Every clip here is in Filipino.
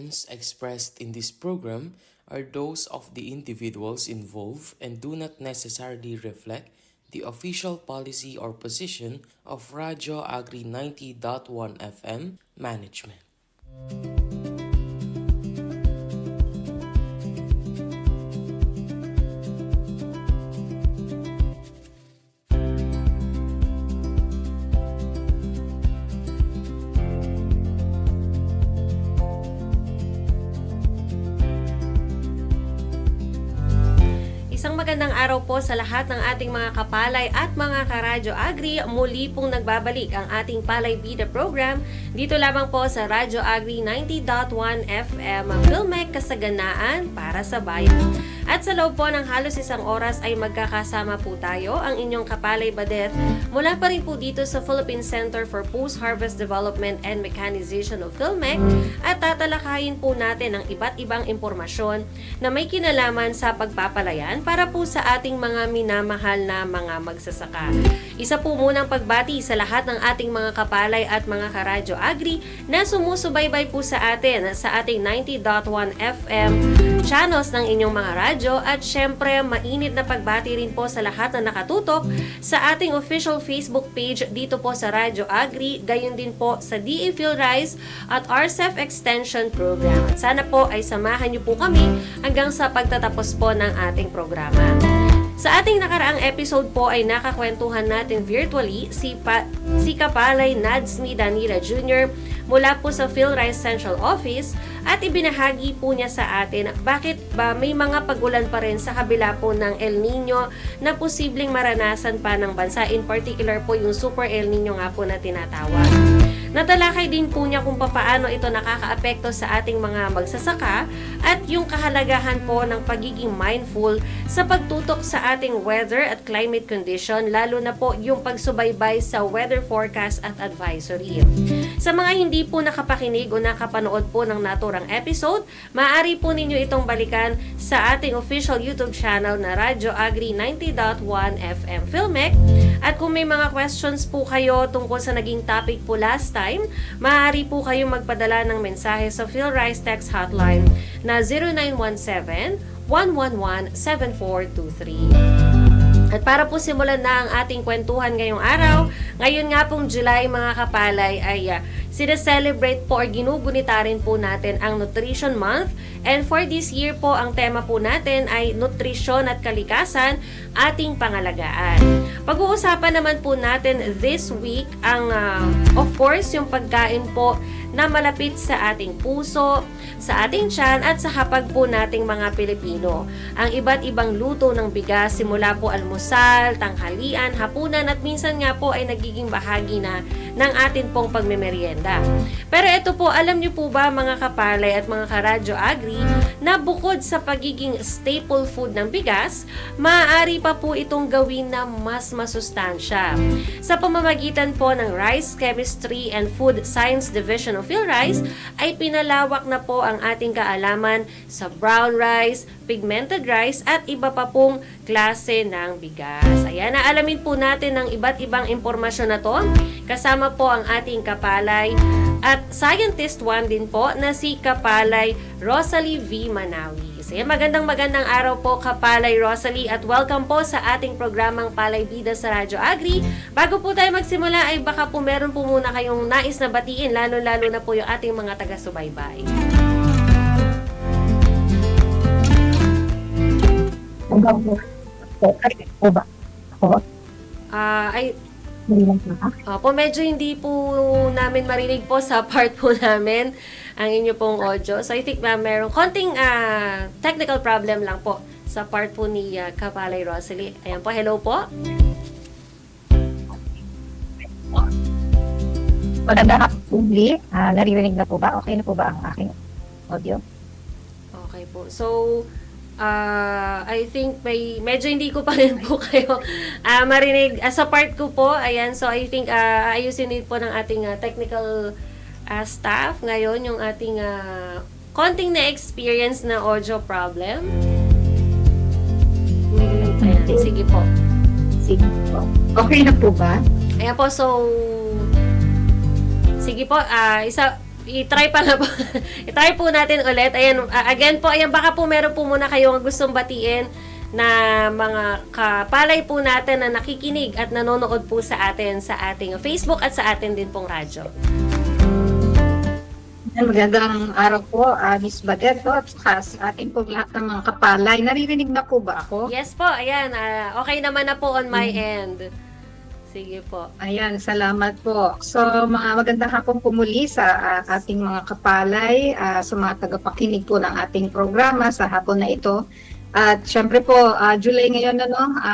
opinions expressed in this program are those of the individuals involved and do not necessarily reflect the official policy or position of Radyo Agri 90.1 FM management. Isang magandang araw po sa lahat ng ating mga kapalay at mga karadyo agri. Muli pong nagbabalik ang ating Palay Bida program dito lamang po sa Radyo Agri 90.1 FM, Filmek Kasaganaan para sa bayan. At sa loob po ng halos isang oras ay magkakasama po tayo, ang inyong kapalay badet mula pa rin po dito sa Philippine Center for Post-Harvest Development and Mechanization of Filmek, at tatalakayin po natin ang iba't ibang impormasyon na may kinalaman sa pagpapalayan para po sa ating mga minamahal na mga magsasaka. Isa po munang pagbati sa lahat ng ating mga kapalay at mga karadyo agri na sumusubaybay po sa atin sa ating 90.1 FM channels ng inyong mga radyo, at syempre mainit na pagbati rin po sa lahat na nakatutok sa ating official Facebook page dito po sa Radyo Agri, gayon din po sa DA PhilRice at RCEF Extension Program. At sana po ay samahan niyo po kami hanggang sa pagtatapos po ng ating programa. Sa ating nakaraang episode po ay nakakwentuhan natin virtually si Kapalay Nadsmi Danila Jr. mula po sa PhilRice Central Office, at ibinahagi po niya sa atin bakit ba may mga pagulan pa rin sa kabila po ng El Nino na posibleng maranasan pa ng bansa, in particular po yung Super El Nino nga po na tinatawag. Natalakay din po niya kung paano ito nakakaapekto sa ating mga magsasaka at yung kahalagahan po ng pagiging mindful sa pagtutok sa ating weather at climate condition, lalo na po yung pagsubaybay sa weather forecast at advisory. Sa mga hindi po nakapakinig o nakapanood po ng naturang episode, maaari po ninyo itong balikan sa ating official YouTube channel na Radyo Agri 90.1 FM Filmek. At kung may mga questions po kayo tungkol sa naging topic po last time, maaari po kayong magpadala ng mensahe sa PhilRice Text Hotline na 0917-111-7423. At para po simulan na ang ating kwentuhan ngayong araw, ngayon nga pong July mga kapalay ay sineselebrate po or ginugunita rin po natin ang Nutrition Month. And for this year po, ang tema po natin ay nutrisyon at kalikasan, ating pangalagaan. Pag-uusapan naman po natin this week ang of course yung pagkain po na malapit sa ating puso, sa ating tiyan at sa hapag po nating mga Pilipino. Ang iba't ibang luto ng bigas, simula po almusal, tanghalian, hapunan at minsan nga po ay nagiging bahagi na ng atin pong pagmemeryenda. Pero ito po, alam niyo po ba mga kapalay at mga karadyo agri na bukod sa pagiging staple food ng bigas, maaari pa po itong gawin na mas masustansya. Sa pamamagitan po ng Rice Chemistry and Food Science Division of PhilRice, ay pinalawak na po ang ating kaalaman sa brown rice, pigmented rice at iba pa pong klase ng bigas. Ayan, naalamin po natin ang iba't ibang impormasyon na to. Kasama po ang ating kapalay at scientist one din po na si Kapalay Rosalie V. Manawi. Sige, magandang araw po Kapalay Rosalie, at welcome po sa ating programang Palay Bida sa Radyo Agri. Bago po tayo magsimula ay baka po meron po muna kayong nais na batiin, lalo-lalo na po yung ating mga taga-subaybay. Po medyo hindi po namin marinig po sa part po namin ang inyo pong audio. So I think merong konting technical problem lang po sa part po ni Kapalay Rosalie. Ayan po, hello po. Maganda po, naririnig na po ba? Okay na po ba ang aking audio? Okay po. So, I think medyo hindi ko pa rin po kayo marinig sa part ko po. Ayan, so I think ayusin din po ng ating technical staff ngayon yung ating konting na-experience na audio problem. Ayan, sige po. Sige po. Okay na po ba? Ayan po, so sige po, I-try pa nga po. I-try po natin ulit. Ayan, again po, ayan, baka po meron po muna kayong gustong batiin na mga kapalay po natin na nakikinig at nanonood po sa atin sa ating Facebook at sa atin din pong radyo. Magandang araw po, Miss Badet, at saka sa ating po lahat ng mga kapalay. Naririnig na po ba ako? Yes po, ayan. Okay naman na po on my end. Sige po. Ayan, salamat po. So, mga magandang hapon po muli sa ating mga kapalay, sa mga tagapakinig po ng ating programa sa hapon na ito. At syempre po, July ngayon,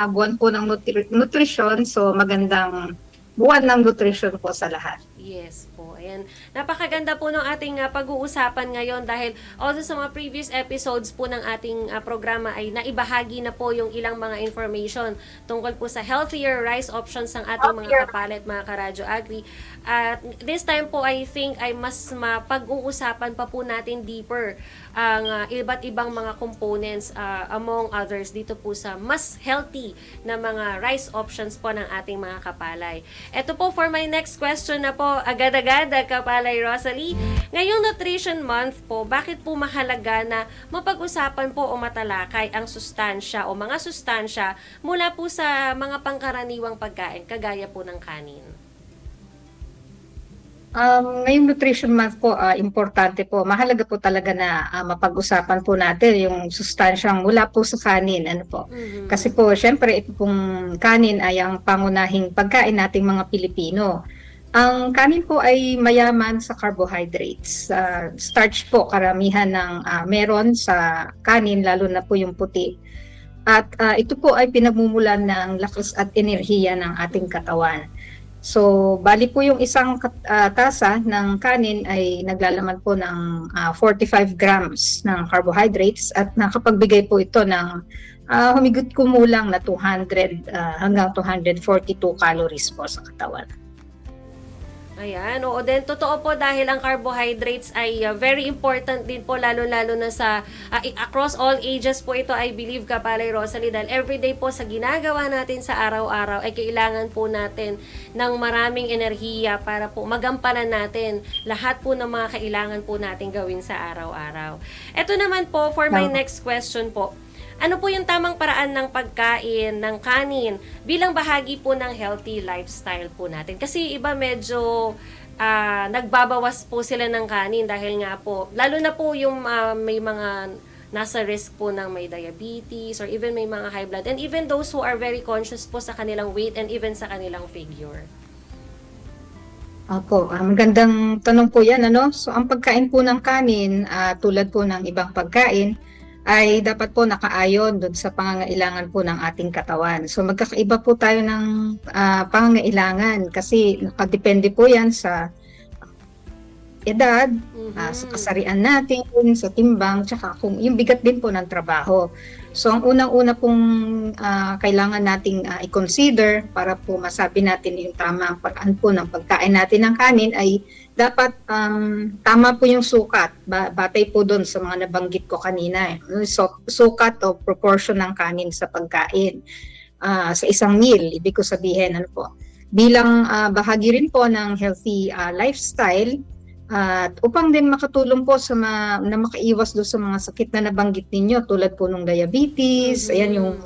buwan po ng nutrition, so magandang buwan ng nutrition po sa lahat. Yes po. Ayan. Napakaganda po ng ating pag-uusapan ngayon dahil also sa mga previous episodes po ng ating programa ay naibahagi na po yung ilang mga information tungkol po sa healthier rice options ng ating mga kapalit, mga karadyo agri. At this time po, I think ay mas mapag-uusapan pa po natin deeper ang iba't ibang mga components among others dito po sa mas healthy na mga rice options po ng ating mga kapalay. Ito po for my next question na po, agad-agad, Kapalay Rosalie. Ngayong Nutrition Month po, bakit po mahalaga na mapag-usapan po o matalakay ang sustansya o mga sustansya mula po sa mga pangkaraniwang pagkain, kagaya po ng kanin? Ngayong Nutrition Month po, importante po, mahalaga po talaga na mapag-usapan po natin yung sustansyang mula po sa kanin. Ano po? Mm-hmm. Kasi po, syempre, ito pong kanin ay ang pangunahing pagkain nating mga Pilipino. Ang kanin po ay mayaman sa carbohydrates. Starch po, karamihan ng meron sa kanin, lalo na po yung puti. At ito po ay pinagmumulan ng lakas at enerhiya ng ating katawan. So, bali po yung isang tasa ng kanin ay naglalaman po ng 45 grams ng carbohydrates at nakapagbigay po ito ng humigit kumulang na 200 hanggang 242 calories po sa katawan. Ayan, oo din. Totoo po dahil ang carbohydrates ay very important din po lalo-lalo na sa across all ages po ito, I believe, Kapalay Rosalie, dahil everyday po sa ginagawa natin sa araw-araw ay kailangan po natin ng maraming enerhiya para po magampanan natin lahat po ng mga kailangan po natin gawin sa araw-araw. Ito naman po for my next question po. Ano po yung tamang paraan ng pagkain ng kanin bilang bahagi po ng healthy lifestyle po natin? Kasi iba medyo nagbabawas po sila ng kanin dahil nga po, lalo na po yung may mga nasa risk po ng may diabetes or even may mga high blood, and even those who are very conscious po sa kanilang weight and even sa kanilang figure. Opo, magandang tanong po yan. So, ang pagkain po ng kanin, tulad po ng ibang pagkain, ay dapat po nakaayon doon sa pangangailangan po ng ating katawan. So magkakaiba po tayo ng pangangailangan kasi nakadepende po yan sa edad, sa kasarian natin, sa timbang, tsaka kung yung bigat din po ng trabaho. So ang unang-una pong kailangan nating i-consider para po masabi natin yung tamang paraan po ng pagkain natin ng kanin ay dapat tama po yung sukat. Batay po doon sa mga nabanggit ko kanina. So, sukat o proportion ng kanin sa pagkain sa isang meal. Ibig ko sabihin, bilang bahagi rin po ng healthy lifestyle, upang din makatulong po sa na makaiwas doon sa mga sakit na nabanggit ninyo tulad po ng diabetes, ayan yung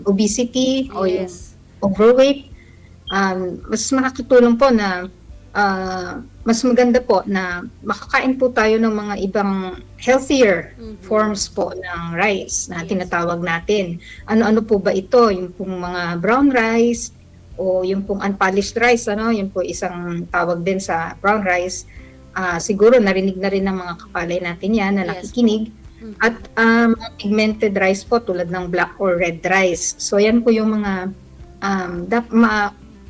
obesity o yung overweight. Mas makakatulong po na mas maganda po na makakain po tayo ng mga ibang healthier forms po ng rice na tinatawag natin. Ano-ano po ba ito? Yung pong mga brown rice o yung pong unpolished rice, yun po isang tawag din sa brown rice. Siguro narinig na rin ng mga kapalay natin yan na nakikinig. At pigmented rice po tulad ng black or red rice. So yan po yung mga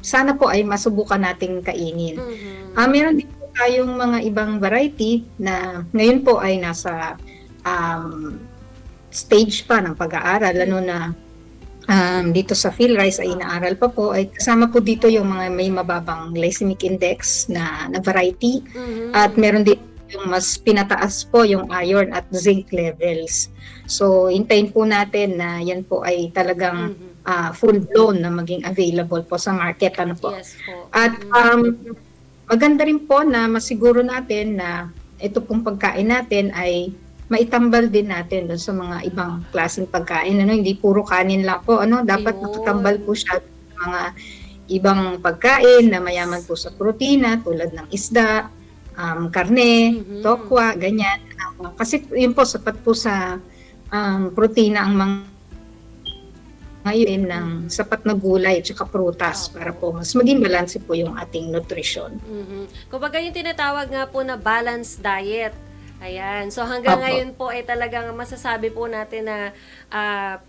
sana po ay masubukan nating kainin. Meron din po tayong mga ibang variety na ngayon po ay nasa stage pa ng pag-aaral, lalo na dito sa PhilRice ay inaaral pa po, ay kasama po dito yung mga may mababang glycemic index na variety, at meron din yung mas pinataas po yung iron at zinc levels. So hintayin po natin na yan po ay talagang full blown na maging available po sa market. Yes po. At maganda rin po na masiguro natin na ito pong pagkain natin ay maitambal din natin doon sa mga ibang klaseng pagkain. Hindi puro kanin lang po. Dapat Ayun. nakatambal po siya sa mga ibang pagkain na mayaman po sa protina tulad ng isda, karne, tokwa, ganyan. Kasi yun po, sapat po sa protina ang mga ngayon ng sapat na gulay at saka prutas para po mas maging balanse po yung ating nutrisyon. Kumbaga yung tinatawag nga po na balanced diet. Ayan. So hanggang Opo. ngayon po ay talagang masasabi po natin na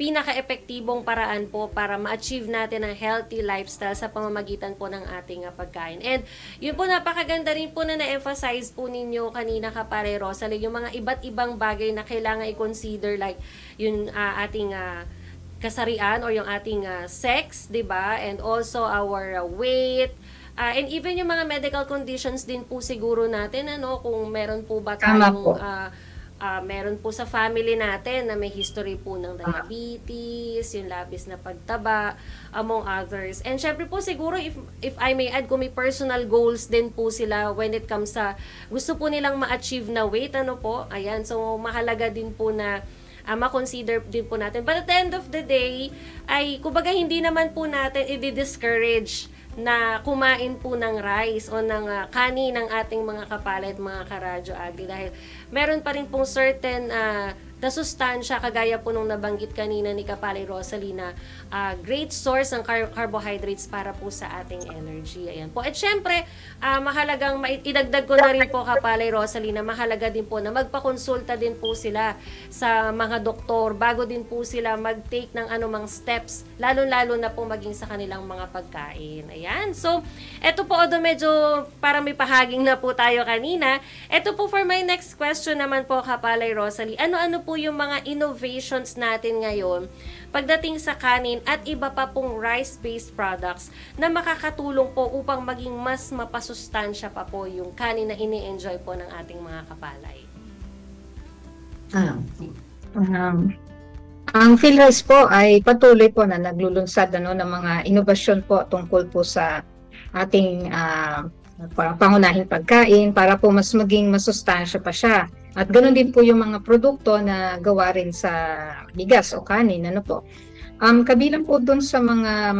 pinaka-epektibong paraan po para ma-achieve natin ang healthy lifestyle sa pamamagitan po ng ating pagkain. And yun po, napakaganda rin po na na-emphasize po ninyo kanina, Kapare Rosalie, yung mga iba't ibang bagay na kailangan i-consider, like yung ating kasarian or yung ating sex, 'di ba? And also our weight, and even yung mga medical conditions din po siguro natin, kung meron po ba Tama tayong po. meron po sa family natin na may history po ng diabetes, yung labis na pagtaba, among others. And syempre po siguro, if I may add, kung may personal goals din po sila when it comes sa gusto po nilang ma-achieve na weight, ayan, so mahalaga din po na ma-consider din po natin. But at the end of the day, ay kumbaga hindi naman po natin i-discourage na kumain po ng rice o ng kanin ng ating mga kapalay at mga karadyo agri, dahil meron pa rin pong certain na sustansya, kagaya po nung nabanggit kanina ni Kapalay Rosalie, na great source ng carbohydrates para po sa ating energy. Ayan po. At syempre, mahalagang idagdag ko na rin po, Kapalay Rosalie, na mahalaga din po na magpakonsulta din po sila sa mga doktor bago din po sila mag-take ng anumang steps, lalo-lalo na po maging sa kanilang mga pagkain. Ayan. So, eto po, although medyo para may pahaging na po tayo kanina, eto po for my next question naman po, Kapalay Rosalie, ano-ano po yung mga innovations natin ngayon pagdating sa kanin at iba pa pong rice-based products na makakatulong po upang maging mas mapasustansya pa po yung kanin na ini-enjoy po ng ating mga kapalay? Ang PhilRice po ay patuloy po na naglulunsad ng mga inobasyon po tungkol po sa ating pangunahing pagkain para po mas maging masustansya pa siya. At ganoon din po yung mga produkto na gawa rin sa bigas o kanin. Kabilang po dun sa mga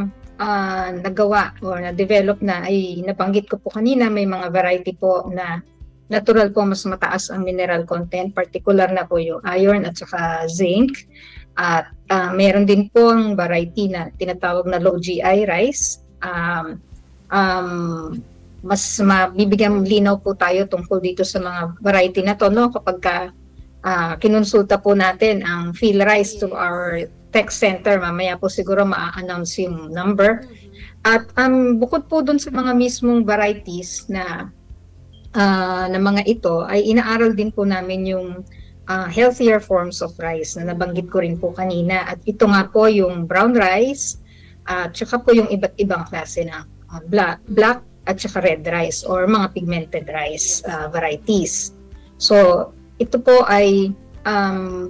nagawa or na-develop na ay nabanggit ko po kanina, may mga variety po na natural po mas mataas ang mineral content, particular na po yung iron at saka zinc. At meron din po ang variety na tinatawag na low GI rice. Mas mabibigyan linaw po tayo tungkol dito sa mga variety na to, kapag kinonsulta po natin ang PhilRice to our tech center. Mamaya po siguro ma-announce yung number. At bukod po dun sa mga mismong varieties na mga ito, ay inaaral din po namin yung healthier forms of rice na nabanggit ko rin po kanina. At ito nga po yung brown rice, at saka po yung iba't ibang klase ng black at saka red rice or mga pigmented rice varieties. So, ito po ay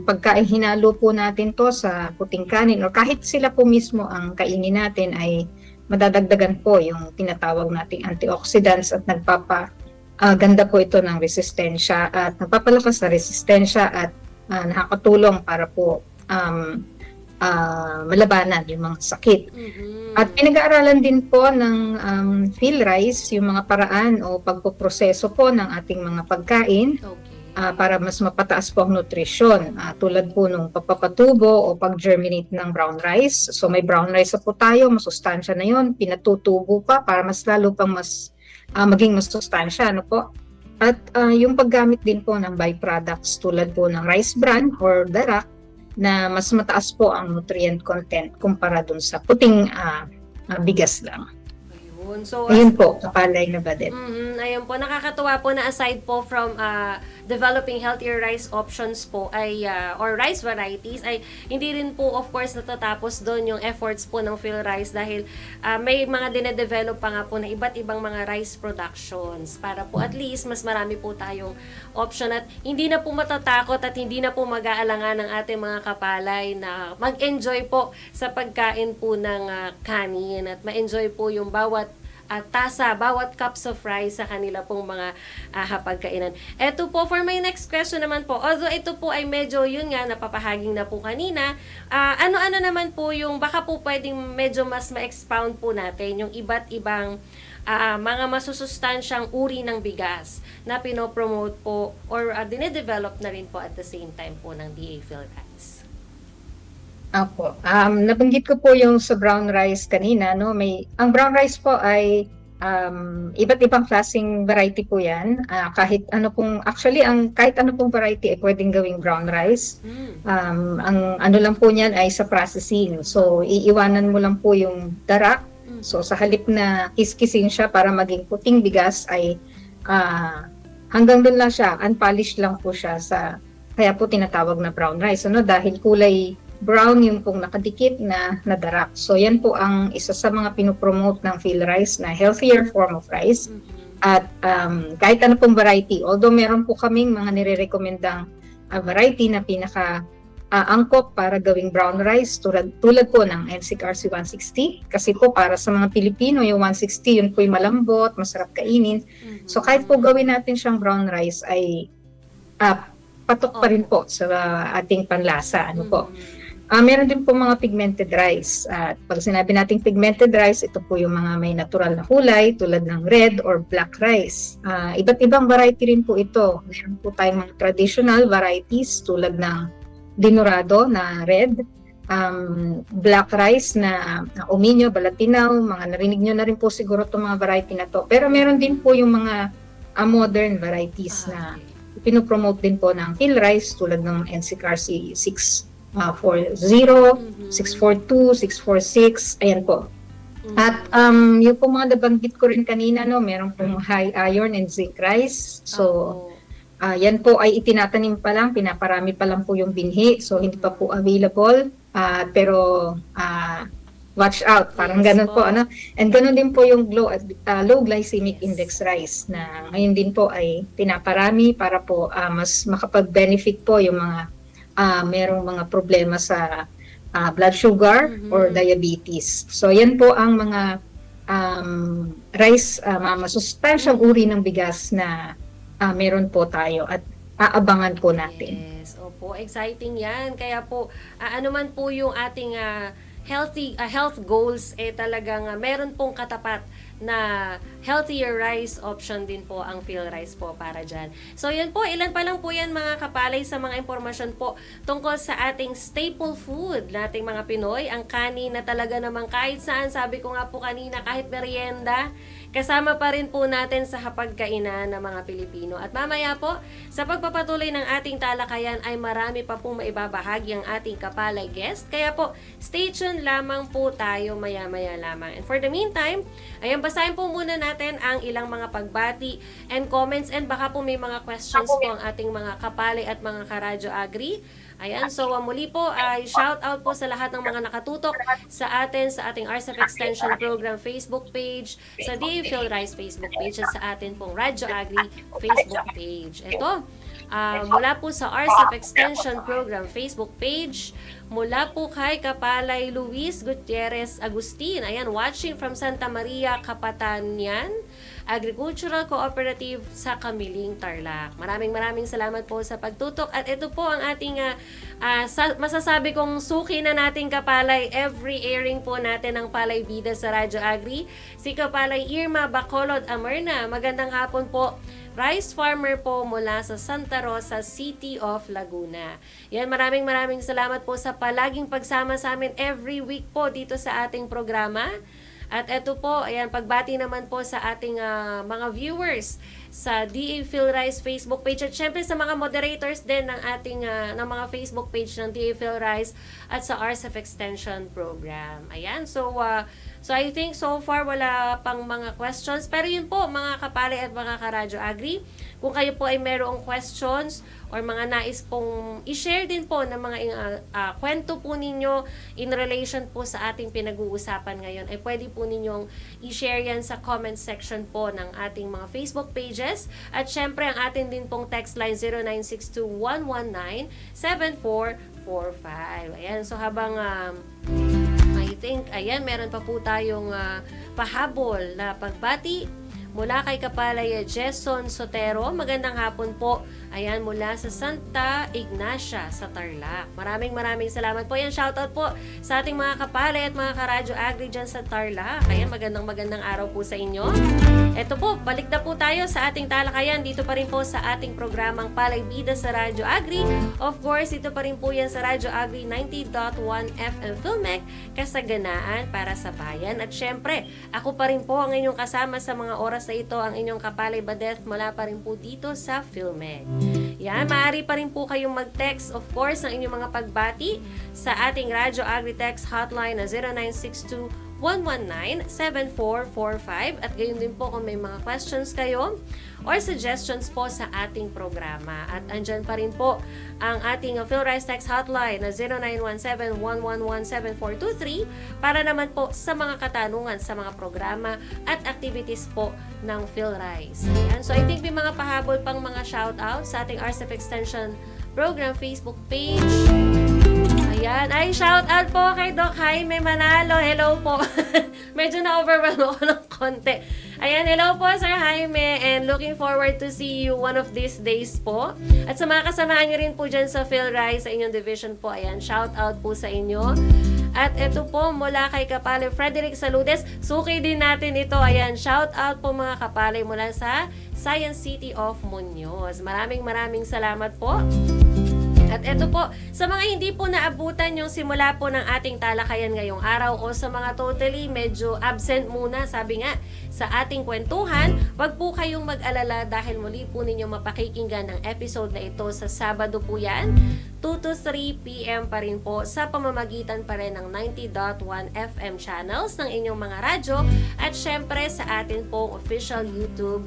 pagkain hinalo po natin to sa puting kanin or kahit sila po mismo ang kainin natin, ay madadagdagan po yung tinatawag nating antioxidants at nagpapaganda po ito ng resistensya at nagpapalakas sa resistensya at nakakatulong para po malabanan yung mga sakit. At pinag-aaralan din po ng PhilRice yung mga paraan o pagpoproseso po ng ating mga pagkain para mas mapataas po ang nutrisyon. Tulad po nung pagpapatubo o pag-germinate ng brown rice. So may brown rice po tayo, masustansya na yun. Pinatutubo pa para mas lalo pang maging masustansya. At yung paggamit din po ng byproducts tulad po ng rice bran or darak, na mas mataas po ang nutrient content kumpara dun sa puting bigas lang. So, ayun po, kapalay na ba din? Ayun po, nakakatuwa po na aside po from developing healthier rice options po ay or rice varieties, ay hindi rin po of course natatapos doon yung efforts po ng PhilRice, dahil may mga dinedevelop pa nga po na iba't ibang mga rice productions para po at least mas marami po tayong option at hindi na po matatakot at hindi na po mag-aalangan ng ating mga kapalay na mag-enjoy po sa pagkain po ng kanin at ma-enjoy po yung bawat tasa, bawat cups of rice sa kanila pong mga hapagkainan. Eto po, for my next question naman po, although ito po ay medyo yun nga, napapahaging na po kanina, ano-ano naman po yung, baka po pwedeng medyo mas ma-expound po natin yung iba't ibang mga masusustansyang uri ng bigas na pinopromote po or dinedevelop na rin po at the same time po ng DA PhilRice. Opo. Nabanggit ko po yung sa brown rice kanina, no? Ang brown rice po ay iba't ibang klaseng variety po 'yan. Kahit ano pong variety ay pwedeng gawing brown rice. Ang ano lang po niyan ay sa processing. So iiwanan mo lang po yung darak. So sa halip na kiskisin siya para maging puting bigas ay hanggang doon lang siya, unpolished lang po siya kaya po tinatawag na brown rice, ano, dahil kulay brown yung pong nakadikit na darak. So yan po ang isa sa mga pinopromote ng PhilRice na healthier form of rice. At kahit ano pong variety, although meron po kaming mga nire-recommendang variety na angkop para gawing brown rice, tulad po ng NCRC 160, kasi po para sa mga Pilipino yung 160 yun po yung malambot, masarap kainin. So kahit po gawin natin siyang brown rice ay patok pa rin po sa ating panlasa, ano po. Meron din po mga pigmented rice. At pag sinabi nating pigmented rice, ito po yung mga may natural na kulay tulad ng red or black rice. Iba't ibang variety rin po ito. Meron po tayong mga traditional varieties tulad ng dinurado na red, black rice na uminyo, balatinaw, mga narinig nyo na rin po siguro itong mga variety na to. Pero meron din po yung mga modern varieties na pinopromote din po ng PhilRice tulad ng NCRC 640, 642, 646, ayan po. At yung po mga nabanggit ko rin kanina, no, meron pong high iron and zinc rice. So, yan po ay itinatanim pa lang, pinaparami pa lang po yung binhi. So, hindi pa po available. Pero, watch out, parang ganun po. Ano? And ganun din po yung low glycemic index rice na ngayon din po ay pinaparami para po mas makapag-benefit po yung mga merong mga problema sa blood sugar or diabetes. So yan po ang mga rice, masustansyang uri ng bigas na meron po tayo at aabangan po natin. Yes, opo, exciting yan. Kaya po, ano man po yung ating health goals, talagang meron pong katapat na healthier rice option din po ang PhilRice po para dyan. So yan po, ilan pa lang po yan mga kapalay sa mga impormasyon po tungkol sa ating staple food nating mga Pinoy, ang kanin na talaga namang kahit saan, sabi ko nga po kanina, kahit merienda, kasama pa rin po natin sa hapagkainan ng mga Pilipino. At mamaya po, sa pagpapatuloy ng ating talakayan ay marami pa pong maibabahagi ang ating kapalay guest. Kaya po, stay tuned lamang po tayo maya-maya lamang. And for the meantime, ayan, basahin po muna natin ang ilang mga pagbati and comments, and baka po may mga questions po ang ating mga kapalay at mga karadyo agri. Ayan, so muli po ay shout out po sa lahat ng mga nakatutok sa ating RCEP Extension Program Facebook page, sa DA PhilRice Facebook page, at sa atin pong Radyo Agri Facebook page. Ito, mula po sa RCEP Extension Program Facebook page, mula po kay Kapalay Luis Gutierrez Agustin, ayan, watching from Santa Maria, Kapatanan Agricultural Cooperative sa Kamiling, Tarlac. Maraming salamat po sa pagtutok. At ito po ang ating masasabi kong suki na nating kapalay every airing po natin ng Palay Bida sa Radyo Agri. Si Kapalay Irma Bacolod Amerna. Magandang hapon po. Rice farmer po mula sa Santa Rosa, City of Laguna. Yan, maraming salamat po sa palaging pagsama sa amin every week po dito sa ating programa. At eto po, ayan, pagbati naman po sa ating mga viewers sa DA PhilRice Facebook page, at syempre sa mga moderators din ng ating ng mga Facebook page ng DA PhilRice at sa RCEP Extension Program. Ayan, so I think so far wala pang mga questions. Pero yun po, mga kapalay at mga karadyo agri, kung kayo po ay mayroong questions or mga nais pong i-share din po ng mga kwento po ninyo in relation po sa ating pinag-uusapan ngayon, ay pwede po ninyong i-share yan sa comment section po ng ating mga Facebook pages. At syempre, ang atin din pong text line 0962-119-7445. Ayan, so habang may I think, ayan, meron pa po tayong pahabol na pagbati mula kay Kapalay Jason Sotero. Magandang hapon po. Ayan, mula sa Santa Ignacia sa Tarlac. Maraming salamat po. Ayan, shoutout po sa ating mga kapalay at mga karadyo agri dyan sa Tarlac. Ayan, magandang araw po sa inyo. Eto po, balik na po tayo sa ating talakayan. Dito pa rin po sa ating programang Palay Bida sa Radyo Agri. Of course, ito pa rin po yan sa Radyo Agri 90.1 FM Filmec, kasaganaan para sa bayan. At syempre, ako pa rin po ang inyong kasama sa mga oras na ito, ang inyong Kapalay Badeth mula pa rin po dito sa Filmec. Yan, maaari pa rin po kayong mag-text, of course, ng inyong mga pagbati sa ating Radyo Agri Text hotline na 0962-119-7445. At gayon din po kung may mga questions kayo or suggestions po sa ating programa. At andyan pa rin po ang ating PhilRice Text hotline na 0917-111-7423 para naman po sa mga katanungan sa mga programa at activities po ng PhilRice. Ayan. So I think may mga pahabol pang mga shoutout sa ating RCEP Extension Program Facebook page. Ayan. Ay, shoutout po kay Doc Jaime Manalo. Hello po. Medyo na-overwhelm ako ng konti. Ayan, hello po Sir Jaime, and looking forward to see you one of these days po. At sa mga kasamahan nyo rin po dyan sa PhilRice, sa inyong division po, ayan, shout out po sa inyo. At ito po, mula kay Kapalay Frederick Saludes, suki din natin ito, ayan, shout out po mga kapalay mula sa Science City of Muñoz. Maraming salamat po. At ito po, sa mga hindi po naabutan yung simula po ng ating talakayan ngayong araw o sa mga totally medyo absent muna, sabi nga, sa ating kwentuhan, wag po kayong mag-alala dahil muli po ninyo mapakikinggan ang episode na ito sa Sabado po yan, 2 to 3 p.m. pa rin po sa pamamagitan pa rin ng 90.1 FM channels ng inyong mga radyo at syempre sa atin pong official YouTube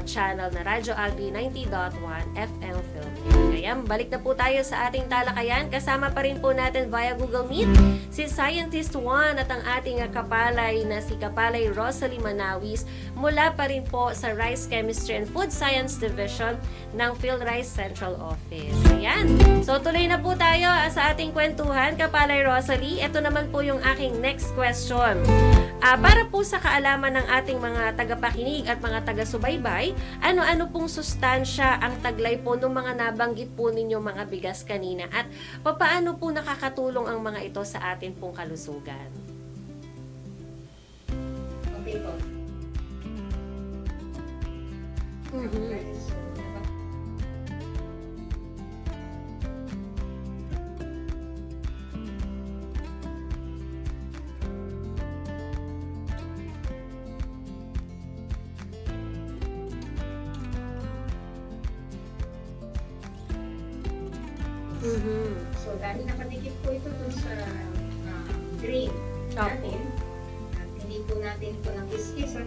channel na Radyo Agri 90.1 FM Film. Kaya balik na po tayo sa ating talakayan. Kasama pa rin po natin via Google Meet si Scientist 1 at ang ating kapalay na si Kapalay Rosalie Manawis mula pa rin po sa Rice Chemistry and Food Science Division ng PhilRice Central Office. Ayan. So tuloy na po tayo sa ating kwentuhan, Kapalay Rosalie. Ito naman po yung aking next question. Para po sa kaalaman ng ating mga tagapakinig at mga taga-subaybay, ano-ano pong sustansya ang taglay po ng mga nabanggit po ninyo mga bigas kanina at papaano po nakakatulong ang mga ito sa atin pong kalusugan? Okay po. So, dahil nakadikit po ito dun sa grain natin, at hindi po natin ito nakis-kis,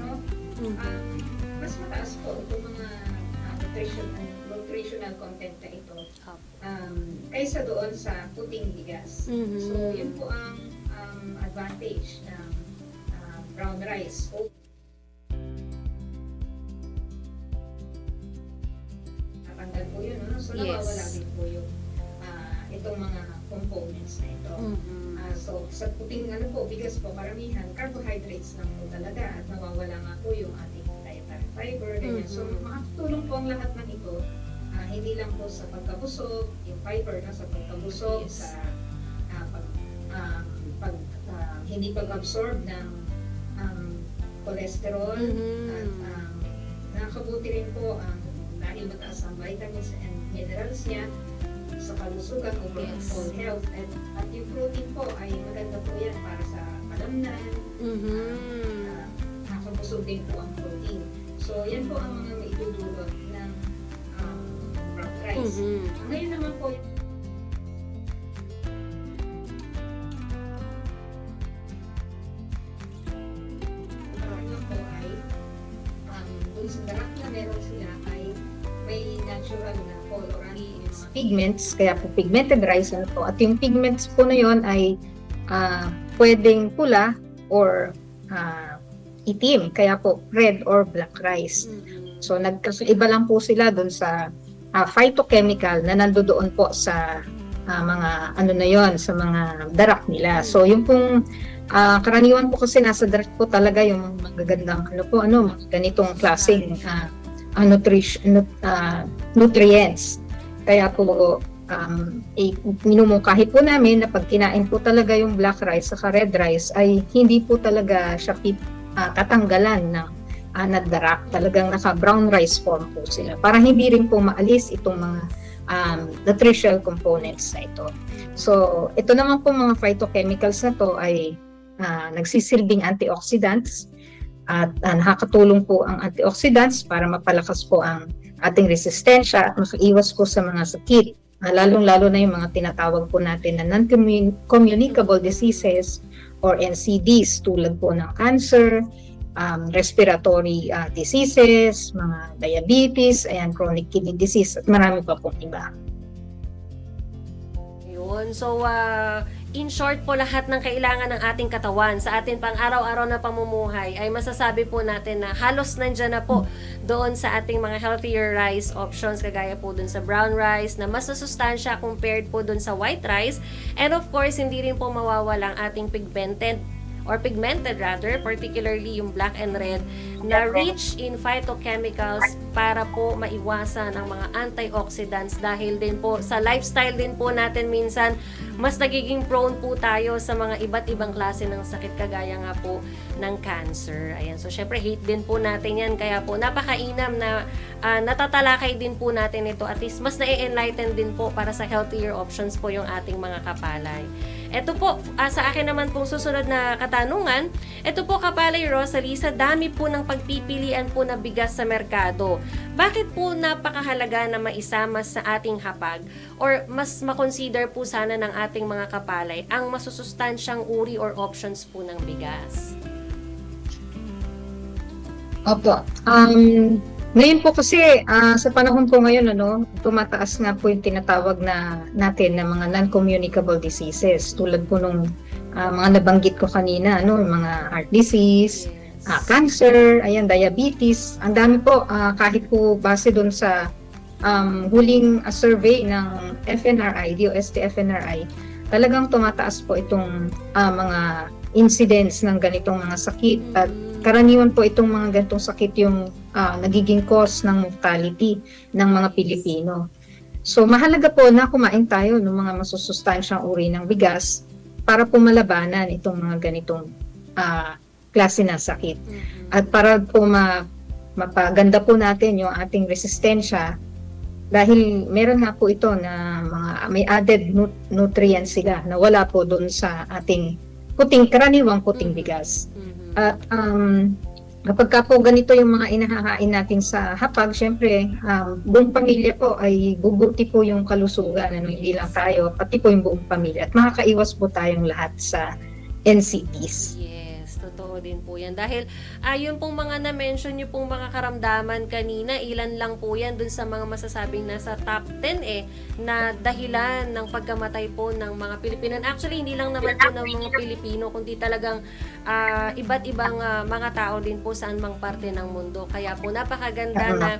mas mataas po itong mga nutritional content na ito kaysa doon sa puting bigas. So, yun po ang advantage ng brown rice. Natanggal po yun, so nawawala din po yung itong mga components na ito. So, sa puting bigas po, karamihan, carbohydrates lang po talaga at nawawala nga po yung ating dietary fiber, ganyan. So, makatulong po ang lahat ng ito, hindi lang po sa pagkabusog, yung fiber na sa pagkabusog, sa hindi pag-absorb ng cholesterol, at nakakabuti rin po dahil mataas ang vitamins and minerals niya sa kalusugan, overall health, at yung protein po ay maganda po yan para sa kalamnan. Nakakabusog din po ang protein. So yan po ang mga maitutulot ng brown rice. Ngayon naman po dun sa darak na meron sila ay may natural na colorant, pigments, kaya po pigmented rice na to. At yung pigments po na yon ay pwedeng pula or itim, kaya po red or black rice. So nagkaiba lang po sila dun sa phytochemical na nandoon po sa mga na yon, sa mga darak nila. So yung pong Karaniwan po kasi nasa draft po talaga yung magagandang mga ganitong klaseng nutrients. Kaya po minumungkahi po namin na pag kinain po talaga yung black rice sa red rice ay hindi po talaga siya tatanggalan ng nadarak. Talagang naka brown rice form po sila para hindi rin po maalis itong mga nutritional components na ito. So ito naman po mga phytochemicals na to ay nagsisilbing antioxidants at nakakatulong po ang antioxidants para mapalakas po ang ating resistensya at makaiwas po sa mga sakit. Lalong-lalo na yung mga tinatawag po natin na non-communicable diseases or NCDs tulad po ng cancer, respiratory diseases, mga diabetes, chronic kidney disease at marami pa pong iba. Yun. So, in short po, lahat ng kailangan ng ating katawan sa ating pang-araw-araw na pamumuhay ay masasabi po natin na halos nandyan na po doon sa ating mga healthier rice options, kagaya po doon sa brown rice na mas masustansya compared po doon sa white rice. And of course, hindi rin po mawawala ang ating pigmented, particularly yung black and red, na rich in phytochemicals para po maiwasan ang mga antioxidants dahil din po sa lifestyle din po natin minsan mas nagiging prone po tayo sa mga iba't ibang klase ng sakit kagaya nga po ng cancer. Ayan, so syempre hate din po natin yan, kaya po napakainam na natatalakay din po natin ito, at least mas na-enlighten din po para sa healthier options po yung ating mga kapalay. Ito po, sa akin naman pong susunod na katanungan, ito po Kapalay Rosalie, sa dami po ng pagpipilian po na bigas sa merkado, bakit po napakahalaga na maisama sa ating hapag or mas makonsider po sana ng ating mga kapalay ang masusustansyang uri or options po ng bigas? Opo. Ngayon po kasi sa panahon po ngayon tumataas nga po yung tinatawag natin na mga non-communicable diseases tulad po nung mga nabanggit ko kanina, yung mga heart disease, cancer, diabetes. Ang dami po kahit po base doon sa huling survey ng FNRI, DOST-FNRI, talagang tumataas po itong mga incidents ng ganitong mga sakit, at karaniwan po itong mga ganitong sakit yung nagiging cause ng mortality ng mga Pilipino. So mahalaga po na kumain tayo ng mga masusustansyang uri ng bigas para po malabanan itong mga ganitong klase ng sakit. At para po mapaganda po natin yung ating resistensya, dahil meron nga po ito na mga may added nutrients sila na wala po doon sa ating karaniwang puting bigas. At kapag po ganito yung mga inahahain natin sa hapag, syempre buong pamilya po ay guguti po yung kalusugan, hindi lang tayo, pati po yung buong pamilya, at makakaiwas po tayong lahat sa NCDs. Yes, totoo din po yan. Dahil yung pong mga na-mention nyo pong mga karamdaman kanina, ilan lang po yan dun sa mga masasabing nasa top 10 na dahilan ng pagkamatay po ng mga Pilipino. And actually, hindi lang naman po ng mga Pilipino, kundi talagang iba't ibang mga tao din po saan mang parte ng mundo. Kaya po napakaganda na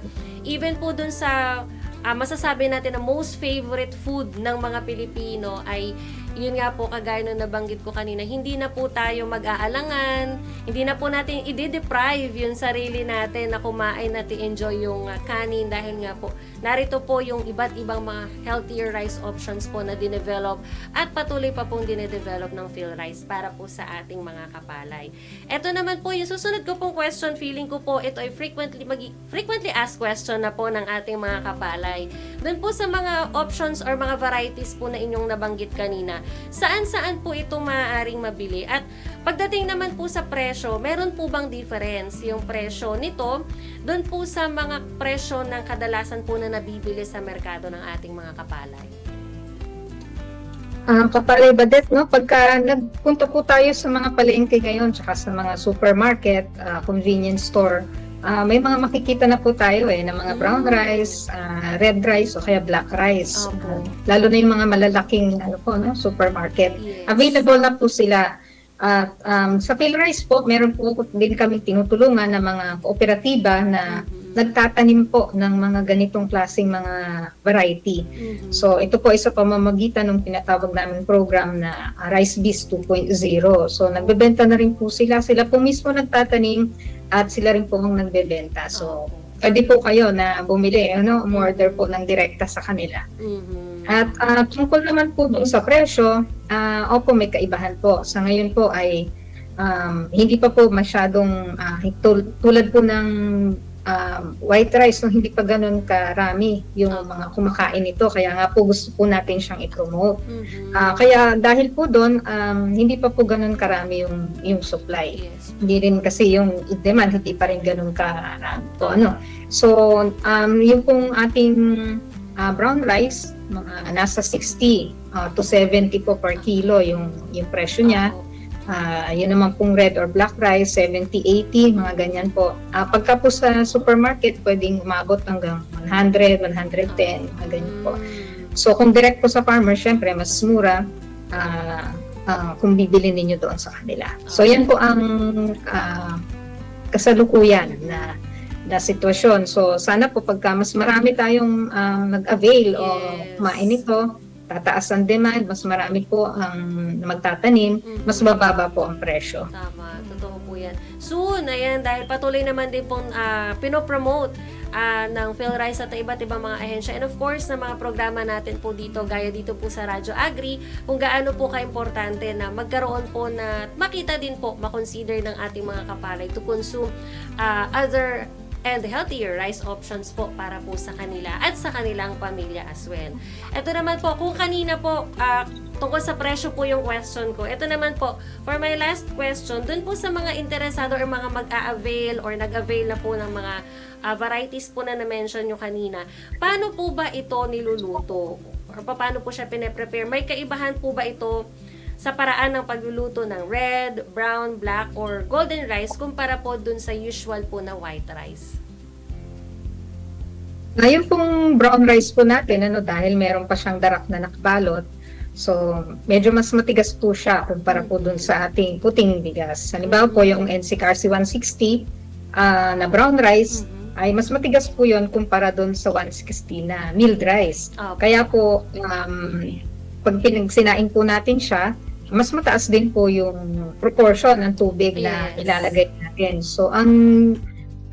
even po dun sa masasabi natin na most favorite food ng mga Pilipino ay yun nga po, kagaya nung nabanggit ko kanina, hindi na po tayo mag-aalangan, hindi na po natin i-deprive yung sarili natin na kumain at i-enjoy yung kanin, dahil nga po narito po yung iba't ibang mga healthier rice options po na dinevelop at patuloy pa pong dinedevelop ng PhilRice para po sa ating mga kapalay. Ito naman po yung susunod ko pong question, feeling ko po ito ay frequently asked question na po ng ating mga kapalay. Doon po sa mga options or mga varieties po na inyong nabanggit kanina, saan-saan po ito maaaring mabili? At pagdating naman po sa presyo, meron po bang difference yung presyo nito doon po sa mga presyo ng kadalasan po na nabibili sa merkado ng ating mga kapalay? Kapalay Badet, pagka nagpunta po tayo sa mga palengke ngayon, tsaka sa mga supermarket, convenience store, may mga makikita na po tayo na mga brown rice, red rice o kaya black rice. Lalo na yung mga malalaking supermarket. Yes. Available na po sila. At sa PhilRice po, meron po din kami tinutulungan ng mga kooperatiba na nagtatanim po ng mga ganitong klaseng mga variety. So ito po ay sa pamamagitan ng tinatawag namin program na Rice Biz 2.0. So nagbebenta na rin po sila. Sila po mismo nagtatanim at sila rin po ang nagbebenta. So pwede po kayo na bumili, umorder po ng direkta sa kanila. At tungkol naman po doon sa presyo, opo, may kaibahan po. Sa ngayon po ay hindi pa po masyadong tulad po ng white rice, no, hindi pa ganun karami yung mga kumakain nito. Kaya nga po gusto po natin siyang i-promote. Kaya dahil po doon, hindi pa po ganun karami yung supply. Yes. Hindi rin kasi yung demand, hindi pa rin ganun karami po. So, yung pong ating brown rice, mga nasa 60 to 70 po per kilo yung presyo niya. Yun naman pong red or black rice, 70, 80, mga ganyan po. Pagka po sa supermarket, pwedeng umabot hanggang 100, 110, mga ganyan po. So kung direct po sa farmer, syempre mas mura kung bibili ninyo doon sa kanila. So yan po ang kasalukuyan na sitwasyon. So sana po pagka mas marami tayong nag-avail o kumain nito, tataas ang demand, mas marami po ang magtatanim, mas bababa po ang presyo. Tama, totoo po yan. Soon, ayan, dahil patuloy naman din pong pinopromote ng PhilRice at iba't ibang mga ahensya. And of course, na mga programa natin po dito, gaya dito po sa Radyo Agri, kung gaano po ka-importante na magkaroon po na makita din po, makonsider ng ating mga kapalay to consume other and healthier rice options po para po sa kanila at sa kanilang pamilya as well. Ito naman po, kung kanina po tungkol sa presyo po yung question ko, ito naman po, for my last question, dun po sa mga interesado or mga mag-a-avail or nag-avail na po ng mga varieties po na na-mention nyo kanina, paano po ba ito niluluto? Or paano po siya pine-prepare? May kaibahan po ba ito sa paraan ng pagluluto ng red, brown, black, or golden rice kumpara po dun sa usual po na white rice? Ngayon pong brown rice po natin, dahil meron pa siyang darak na nakabalot, so medyo mas matigas po siya kumpara po dun sa ating puting bigas. Halimbawa po yung NCRC 160 na brown rice, ay mas matigas po yon kumpara dun sa 160 na milled rice. Kaya po, pag sinain po natin siya, mas mataas din po yung proportion ng tubig na ilalagay natin. So, ang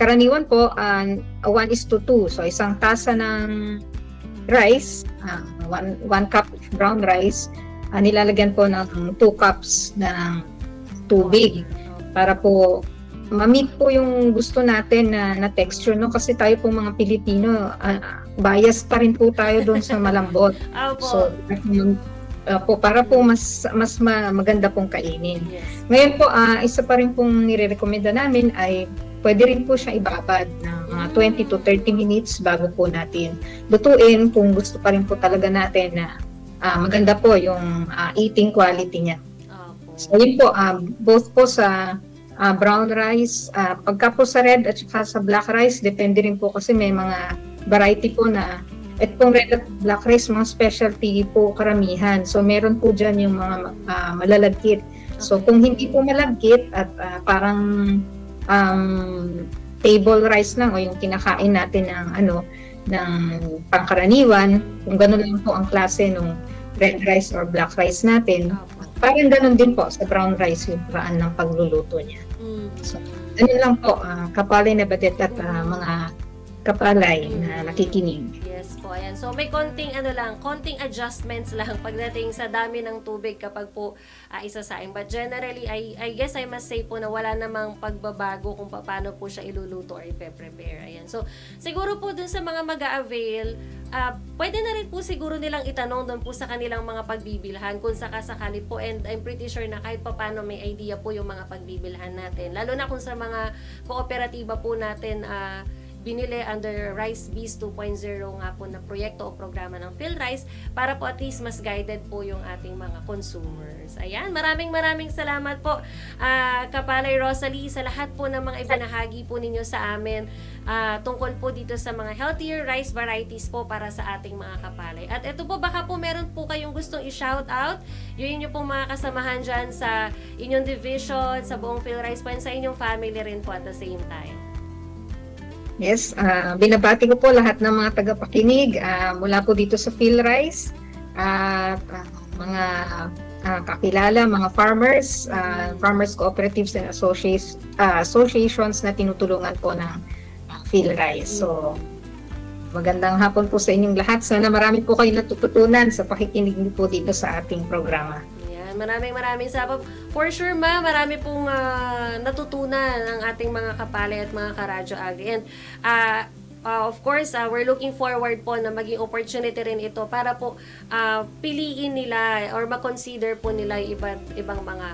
karaniwan po, 1:2. So, isang tasa ng rice, 1 cup of brown rice, nilalagyan po ng 2 cups ng tubig para po ma-meet po yung gusto natin na texture, no? Kasi tayo po mga Pilipino, bias pa rin po tayo doon sa malambot. So, para po mas maganda pong kainin. Ngayon po, isa pa rin pong nire-recommenda namin ay pwede rin po siya ibabad ng mga 20 to 30 minutes bago po natin lutuin kung gusto pa rin po talaga natin na maganda po yung eating quality niya. So yun po, both po sa brown rice, pagka po sa red at saka sa black rice, depende rin po kasi may mga variety po na itong red at black rice, mga specialty po karamihan. So meron po dyan yung mga malalagkit. So kung hindi po malagkit at parang table rice lang o yung kinakain natin ng pangkaraniwan, kung gano'n lang po ang klase ng red rice or black rice natin, parang gano'n din po sa brown rice yung paraan ng pagluluto niya. So, ganun lang po, kapalay na badet at mga kapalay na nakikinig. Yes po, ayan. So may konting konting adjustments lang pagdating sa dami ng tubig kapag po isasaing. But generally, I guess I must say po na wala namang pagbabago kung paano po siya iluluto or ipe-prepare. Ayan. So siguro po dun sa mga mag-a-avail, pwede na rin po siguro nilang itanong doon po sa kanilang mga pagbibilhan kung sakasakali po, and I'm pretty sure na kahit paano may idea po yung mga pagbibilhan natin. Lalo na kung sa mga kooperatiba po natin binili under Rice Biz 2.0 nga po na proyekto o programa ng PhilRice para po at least mas guided po yung ating mga consumers. Ayan, maraming salamat po Kapalay Rosalie sa lahat po ng mga ibinahagi po ninyo sa amin tungkol po dito sa mga healthier rice varieties po para sa ating mga kapalay. At ito po, baka po meron po kayong gustong i-shout out, yung inyo pong mga kasamahan dyan sa inyong division, sa buong PhilRice po, and sa inyong family rin po at the same time. Yes, binabati ko po lahat ng mga tagapakinig mula po dito sa PhilRice at mga kakilala, mga farmers, farmers cooperatives and associations na tinutulungan po ng PhilRice. So, magandang hapon po sa inyong lahat. Sana marami po kayong natututunan sa pakikinig niyo po dito sa ating programa. Maraming salamat. For sure, ma, marami pong natutunan ang ating mga kapalay at mga karadyo agri. And of course, we're looking forward po na maging opportunity rin ito para po piliin nila or ma-consider po nila ibang mga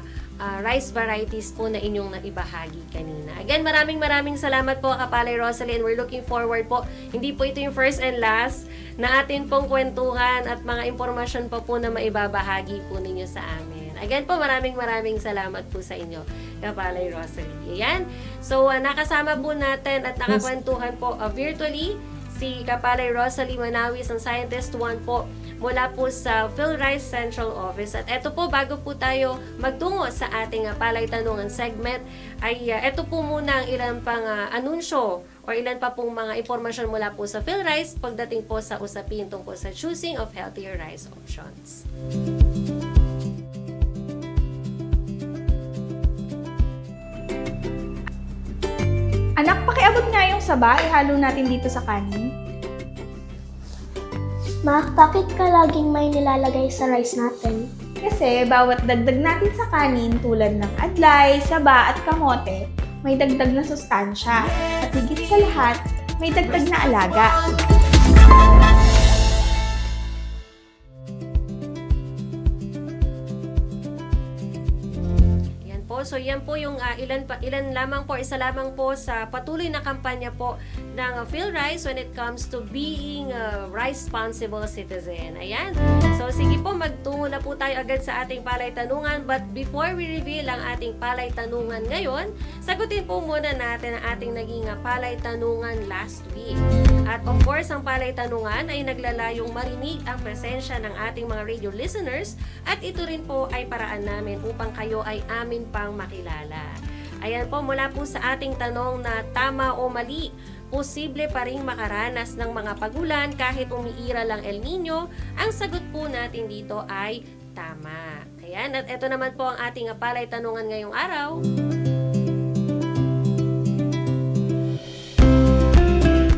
rice varieties po na inyong naibahagi kanina. Again, maraming salamat po, Kapalay Rosalie, and we're looking forward po. Hindi po ito yung first and last na atin pong kwentuhan at mga impormasyon pa po na maibabahagi po ninyo sa amin. Again po, maraming salamat po sa inyo, Kapalay Rosalie. Ayan. So, nakasama po natin at nakakwentuhan po virtually si Kapalay Rosalie Manawis, ang Scientist 1 po mula po sa PhilRice Central Office. At eto po, bago po tayo magtungo sa ating Palay Tanungan segment, ay eto po muna ang ilan pang anunsyo o ilan pa pong mga impormasyon mula po sa PhilRice pagdating po sa usapin tungkol sa choosing of healthier rice options. Anak, pakiabot nga yung saba, ihalo natin dito sa kanin. Ma, bakit ka laging may nilalagay sa rice natin? Kasi bawat dagdag natin sa kanin tulad ng adlay, saba at kamote, may dagdag na sustansya. At higit sa lahat, may dagdag na alaga. So yan po yung ilan lamang po, isa lamang po sa patuloy na kampanya po ng PhilRice when it comes to being a rice-responsible citizen. Ayan. So sige po, magtungo na po tayo agad sa ating palay tanungan. But before we reveal ang ating palay tanungan ngayon, sagutin po muna natin ang ating naging palay tanungan last week. At of course, ang palay tanungan ay naglalayong marinig ang presensya ng ating mga radio listeners at ito rin po ay paraan namin upang kayo ay amin pang makilala. Ayan po, mula po sa ating tanong na tama o mali, posible pa rin makaranas ng mga pagulan kahit umiiral ang El Nino? Ang sagot po natin dito ay tama. Ayan, at ito naman po ang ating palay tanungan ngayong araw.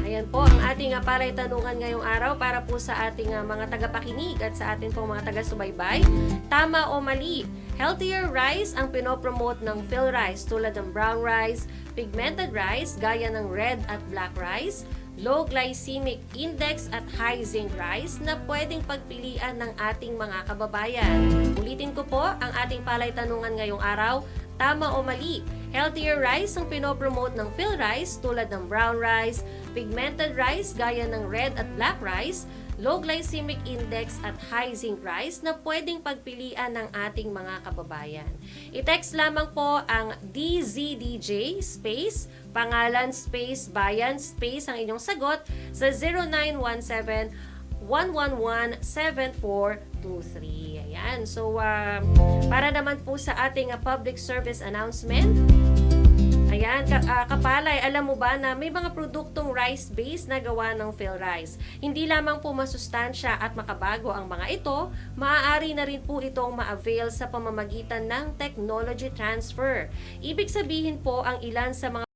Ayan po ang ating palay tanungan ngayong araw para po sa ating mga tagapakinig at sa ating pong mga taga-subaybay. Tama o mali? Healthier rice ang pinopromote ng PhilRice tulad ng brown rice, pigmented rice gaya ng red at black rice, low glycemic index at high zinc rice na pwedeng pagpilian ng ating mga kababayan. Ulitin ko po ang ating palay tanungan ngayong araw. Tama o mali? Healthier rice ang pinopromote ng PhilRice tulad ng brown rice, pigmented rice gaya ng red at black rice, low glycemic index at high zinc rice na pwedeng pagpilian ng ating mga kababayan. I-text lamang po ang DZDJ space, pangalan space, bayan space ang inyong sagot sa 0917-111-7423. Ayan. So, para naman po sa ating public service announcement, ayan, Kapalay, alam mo ba na may mga produktong rice-based na gawa ng PhilRice? Hindi lamang po masustansya at makabago ang mga ito, maaari na rin po itong ma-avail sa pamamagitan ng technology transfer. Ibig sabihin po, ang ilan sa mga